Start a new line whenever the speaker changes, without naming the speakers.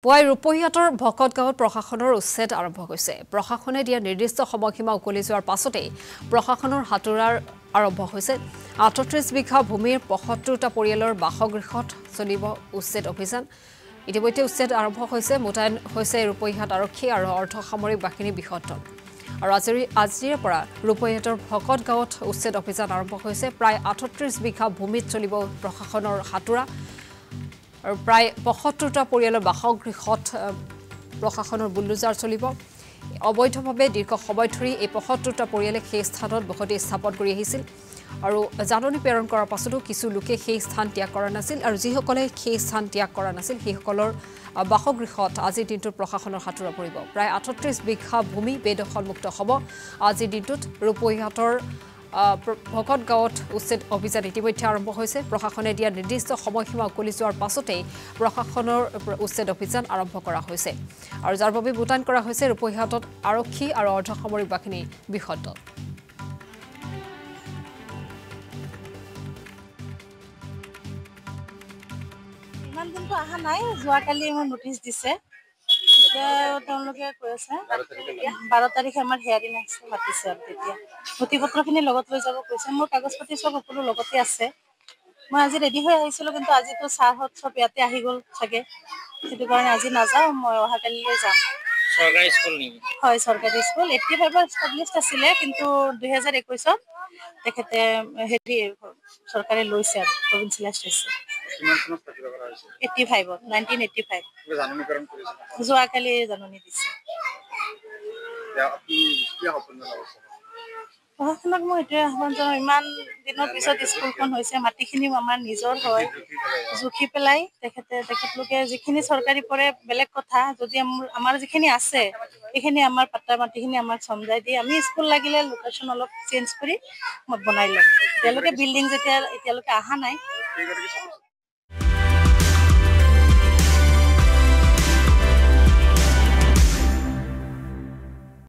পুৱাই ৰূপহীহাটৰ ভকত গাঁৱত প্ৰশাসনৰ উচ্ছেদ আৰম্ভ হৈছে। প্ৰশাসনে দিয়া নিৰ্দিষ্ট সময়সীমা উকলি যোৱাৰ পাছতেই প্ৰশাসনৰ হাতোৰাৰ আৰম্ভ হৈছে। ৩৮ বিঘা ভূমিৰ ৭৫টা পৰিয়ালৰ বাসগৃহত চলিব উচ্ছেদ অভিযান। ইতিমধ্যে উচ্ছেদ আৰম্ভ হৈছে। মোতায়েন হৈছে ৰূপহীহাট আৰক্ষী আৰু অৰ্ধসামৰিক বাহিনী বৃহৎ দল। আৰু আজিৰে পৰা ৰূপহীহাটৰ ভকত গাঁৱত উচ্ছেদ অভিযান আৰম্ভ হৈছে। প্ৰায় ৩৮ বিঘা ভূমিত চলিব প্ৰশাসনৰ হাতোৰা। আৰু প্ৰায় ৭৫টা পৰিয়ালৰ বাসগৃহত প্ৰশাসনৰ বুলডোজাৰ চলিব। অবৈধভাৱে দীৰ্ঘ সময় ধৰি এই ৭৫টা পৰিয়ালে সেই স্থানত বসতি স্থাপন কৰি আহিছিল। আৰু জাননী প্ৰেৰণ কৰাৰ পাছতো কিছু লোকে সেই স্থান ত্যাগ কৰা নাছিল। আৰু যিসকলে সেই স্থান ত্যাগ কৰা নাছিল সেইসকলৰ বাসগৃহত আজিৰ দিনটোত প্ৰশাসনৰ হাতোৰা পৰিব। প্ৰায় ৩৮ বিঘা ভূমি বেদখলমুক্ত হ'ব। আজিৰ দিনটোত ৰূপহীহাটৰ ভকত গাঁৱত উচ্ছেদ অভিযান ইতিমধ্যে আৰম্ভ হৈছে। প্ৰশাসনে দিয়া নিৰ্দিষ্ট সময়সীমা উকলি যোৱাৰ পাছতেই প্ৰশাসনৰ উচ্ছেদ অভিযান আৰম্ভ কৰা হৈছে। আৰু যাৰ বাবে মোতায়েন কৰা হৈছে ৰূপহীহাটত আৰক্ষী আৰু অৰ্ধসামৰিক বাহিনী বৃহৎ দল।
ইমান দিনটো অহা নাই, যোৱাকালি মোৰ নোটিছ দিছে। এতিয়া তেওঁলোকে কৈ আছে 12 তাৰিখে আমাৰ হেয়াৰিং আছে, মাতিছে। আৰু তেতিয়া নথি পত্ৰখিনি লগত লৈ যাব কৈছে। মোৰ কাগজ পাতি চব সকলো লগতে আছে। মই আজি ৰেডি হৈ আহিছিলোঁ, কিন্তু আজিতো ছাৰহঁত চব ইয়াতে আহি গ'ল চাগে। সেইটো কাৰণে আজি নাযাওঁ, মই অহাকালিলৈ যাম।
চৰকাৰী স্কুল নেকি?
হয়, চৰকাৰী স্কুল। 85ত এষ্টাব্লিছড আছিলে, কিন্তু 2021ত তেখেতে চৰকাৰে লৈছে আৰু প্ৰভিঞ্চিয়েলাইজ হৈছে। 85ত 1985 যোৱাকালি জাননী দিছে। প্ৰশাসনক মই এইটোৱে আহ্বান জনাওঁ, ইমান দিনৰ পিছত স্কুলখন হৈছে, মাটিখিনিও আমাৰ নিজৰ হয়। জুখি পেলাই তেখেতলোকে যিখিনি চৰকাৰী পৰে বেলেগ কথা, যদি আমাৰ যিখিনি আছে সেইখিনি আমাৰ পাট্টা মাটিখিনি আমাক চমজাই দি আমি স্কুল লাগিলে লোকেশ্যন অলপ চেঞ্জ কৰি বনাই ল'ম। এতিয়ালৈকে বিল্ডিং এতিয়ালৈকে অহা নাই।